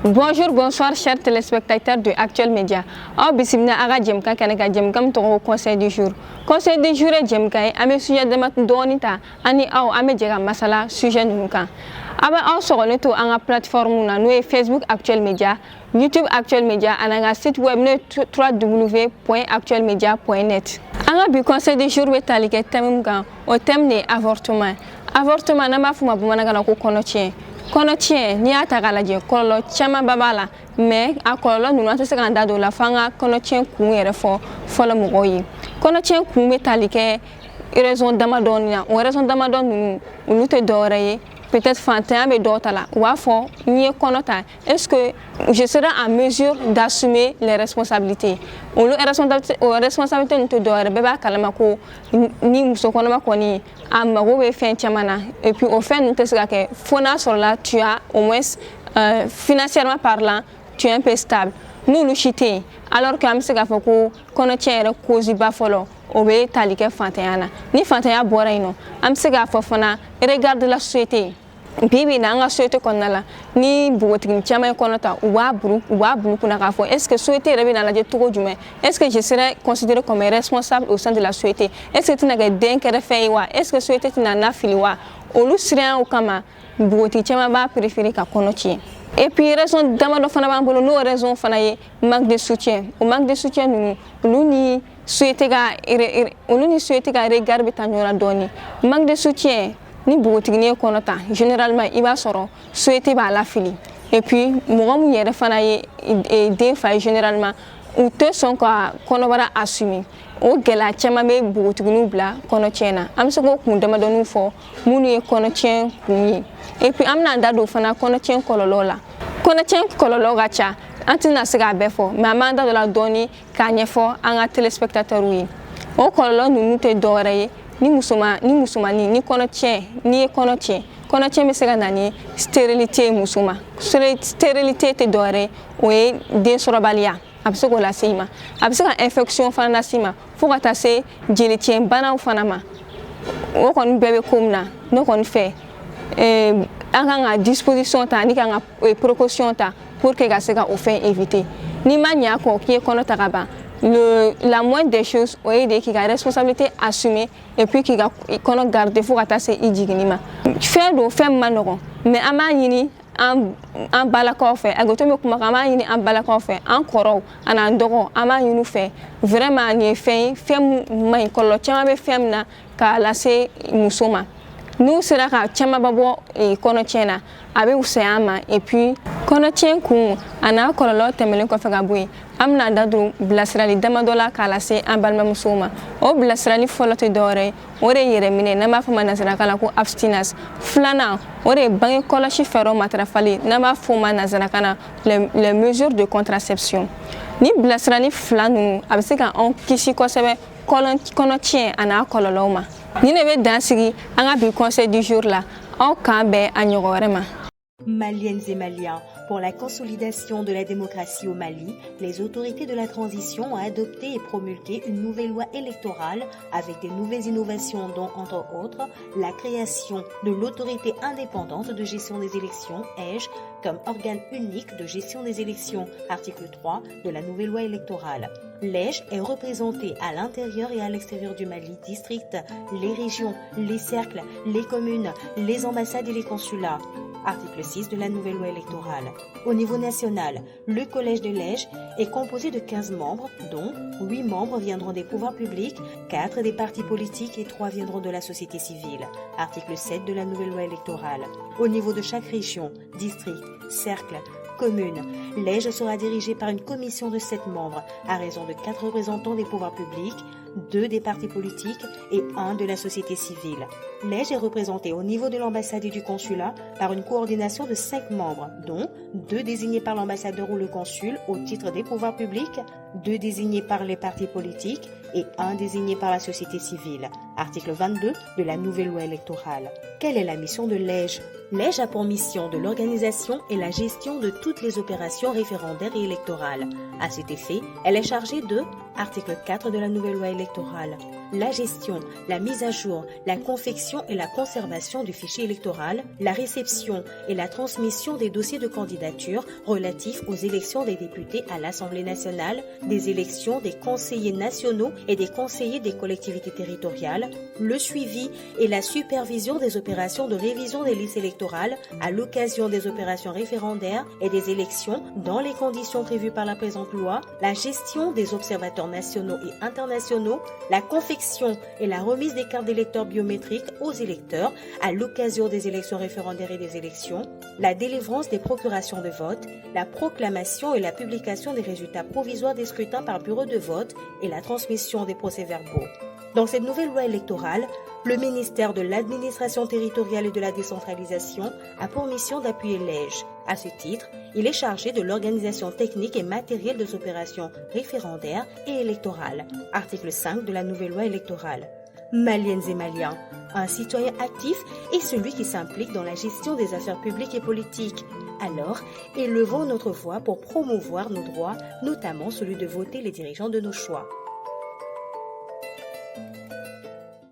Bonjour, bonsoir, chers téléspectateurs de Actuel Média. Au bisimna aga jemka kanaka jemkam to conseil du jour. Conseil du jour est jemka ame sujet de mat donita ani aw ame jega masala sujet nuka. Aba aw sogone to anga plateforme na no Facebook Actuel Média, YouTube Actuel Média ananga site web no www.actuelmedia.net. Anga bi conseil du jour betalike thème kan au thème de avortement. Avortement na ma fuma bumana kana ko konotien. Kɔnɔtiɲɛ n'i y'a ta k'a lajɛ kɔlɔlɔ caman b'a la mais a kɔlɔlɔ ninnu an tɛ se k'an da don o la f'an ka kɔnɔtiɲɛ kun yɛrɛ fɔ fɔlɔ mɔgɔw ye. Kɔnɔtiɲɛ kun bɛ tali kɛ raison damadɔni na o raison damadɔ ninnu olu tɛ dɔwɛrɛ ye peut-être fantanya bɛ dɔw ta la u b'a fɔ n'i ye kɔnɔ ta est-ce que je serai en mesure d'assumer les responsabilités olu responsabilité ninnu tɛ dɔwɛrɛ bɛɛ b'a kalama ko ni muso kɔnɔma kɔni a mago bɛ fɛn caman na et puis o fɛn ninnu tɛ se ka kɛ fo n'a sɔrɔla tu as au moins financièrement parlant tu es un peu stable n'olu si tɛ yen alors que an bɛ se k'a fɔ ko kɔnɔtiɲɛ yɛrɛ cause ba fɔlɔ o bɛ tali kɛ fantanya na ni fantanya bɔra yen nɔ an bɛ se k'a fɔ fana regard de la société bi na an ka société kɔnɔna la ni npogotigini caman ye kɔnɔ ta u b'a bulu kunna k'a fɔ est-ce que société yɛrɛ bɛ na lajɛ cogo jumɛn est-ce que je serai considéré comme responsable au sein de la société est-ce que tɛna kɛ den kɛrɛfɛ ye wa est-ce que société tɛna nafili wa olu siranyaw kama npogotigi caman b'a préférer ka kɔnɔ tiɲɛ. Et puis raison damadɔ fana b'an bolo n'o raison fana ye manque de soutien o manque de soutien ninnu olu ni société ka regard bɛ taa ɲɔgɔn na dɔɔni manque de soutien ni npogotigini ye kɔnɔ ta généralement i b'a sɔrɔ société b'a lafili et puis mɔgɔ min yɛrɛ fana ye den fa ye généralement u tɛ sɔn ka kɔnɔbara assumer o gɛlɛya caman bɛ npogotiginiw bila kɔnɔtiɲɛ na an bɛ se k'o kun damadɔni fɔ minnu ye kɔnɔtiɲɛ kun ye et puis an bɛna an da don fana kɔnɔtiɲɛ kɔlɔlɔw la kɔnɔtiɲɛ kɔlɔlɔ ka ca an tɛna se k'a bɛɛ fɔ mais an b'an da don la dɔɔni k'a ɲɛfɔ an ka téléspectateurs ye o kɔlɔlɔ ninnu tɛ dɔwɛrɛ ye ni musomanin ni kɔnɔtiɲɛ n'i ye kɔnɔ tiɲɛ kɔnɔtiɲɛ bɛ se ka na ni stérilité ye muso ma stérilité tɛ dɔwɛrɛ ye o ye den sɔrɔbaliya a bɛ se k'o lase i ma a bɛ se ka infection fana lase i ma fo ka taa se jelitiɲɛbanaw fana ma o kɔni bɛɛ bɛ ko min na ne kɔni fɛ an kan ka disposition ta ani kan ka précaution ta pour que ka se ka o fɛn éviter n'i ma ɲɛ a kɔ k'i ye kɔnɔ ta ka ban la moindre des choses o ye de k'i ka responsabilité assumer et puis k'i ka kɔnɔ garder fo ka taa se i jiginni ma fɛn don fɛn min ma nɔgɔn mais an b'a ɲini an balakaw fɛ a goto bɛ kuma kan an b'a ɲini an balakaw fɛ an kɔrɔw ani an dɔgɔw an b'a ɲini u fɛ vraiment nin ye fɛn ye fɛn min man ɲi kɔlɔlɔ caman bɛ fɛn min na k'a lase muso ma n'u sera ka camanba bɔ kɔnɔtiɲɛ na a bɛ fisaya an ma et puis kɔnɔtiɲɛ kun a n'a kɔlɔlɔ tɛmɛlen kɔfɛ ka bɔ yen an bɛna da don bilasirali damadɔ la k'a lase an balimamusow ma o bilasirali fɔlɔ tɛ dɔwɛrɛ ye o de ye yɛrɛminɛ n'an b'a fɔ ma nanzarakan na ko abstinence filanan o de ye bange kɔlɔsi fɛɛrɛw matarafali n'an b'a fɔ ma nanzarakan na les mesures de contraception ni bilasirali fila ninnu a bɛ se ka an kisi kosɛbɛ kɔnɔtiɲɛ a n'a kɔlɔlɔw ma ni ne bɛ dan sigi an ka bi conseil du jour la aw k'an bɛn a ɲɔgɔn wɛrɛ ma. Maliennes et Maliens, pour la consolidation de la démocratie au Mali, les autorités de la transition ont adopté et promulgué une nouvelle loi électorale avec des nouvelles innovations dont, entre autres, la création de l'autorité indépendante de gestion des élections, EGE, comme organe unique de gestion des élections, article 3 de la nouvelle loi électorale. L'EGE est représenté à l'intérieur et à l'extérieur du Mali, districts, les régions, les cercles, les communes, les ambassades et les consulats. Article 6 de la nouvelle loi électorale. Au niveau national, le collège de l'EGE est composé de 15 membres, dont 8 membres viendront des pouvoirs publics, 4 des partis politiques et 3 viendront de la société civile. Article 7 de la nouvelle loi électorale. Au niveau de chaque région, district, cercle, commune, l'EGE sera dirigé par une commission de 7 membres, à raison de 4 représentants des pouvoirs publics, 2 des partis politiques et 1 de la société civile. L'EGE est représenté au niveau de l'ambassade et du consulat par une coordination de 5 membres, dont 2 désignés par l'ambassadeur ou le consul au titre des pouvoirs publics, 2 désignés par les partis politiques et 1 désigné par la société civile. Article 22 de la nouvelle loi électorale. Quelle est la mission de l'EGE? L'EGE a pour mission de l'organisation et la gestion de toutes les opérations référendaires et électorales. À cet effet, elle est chargée de Article 4 de la nouvelle loi électorale. La gestion, la mise à jour, la confection et la conservation du fichier électoral, la réception et la transmission des dossiers de candidature relatifs aux élections des députés à l'Assemblée nationale, des élections des conseillers nationaux et des conseillers des collectivités territoriales, le suivi et la supervision des opérations de révision des listes électorales à l'occasion des opérations référendaires et des élections dans les conditions prévues par la présente loi, la gestion des observateurs nationaux et internationaux, la confection et la remise des cartes d'électeurs biométriques aux électeurs à l'occasion des élections référendaires et des élections, la délivrance des procurations de vote, la proclamation et la publication des résultats provisoires des scrutins par bureau de vote et la transmission des procès-verbaux. Dans cette nouvelle loi électorale, le ministère de l'Administration territoriale et de la décentralisation a pour mission d'appuyer l'EJ. À ce titre, il est chargé de l'organisation technique et matérielle des opérations référendaires et électorales. Article 5 de la nouvelle loi électorale. Maliennes et Maliens, un citoyen actif est celui qui s'implique dans la gestion des affaires publiques et politiques. Alors, élevons notre voix pour promouvoir nos droits, notamment celui de voter les dirigeants de nos choix.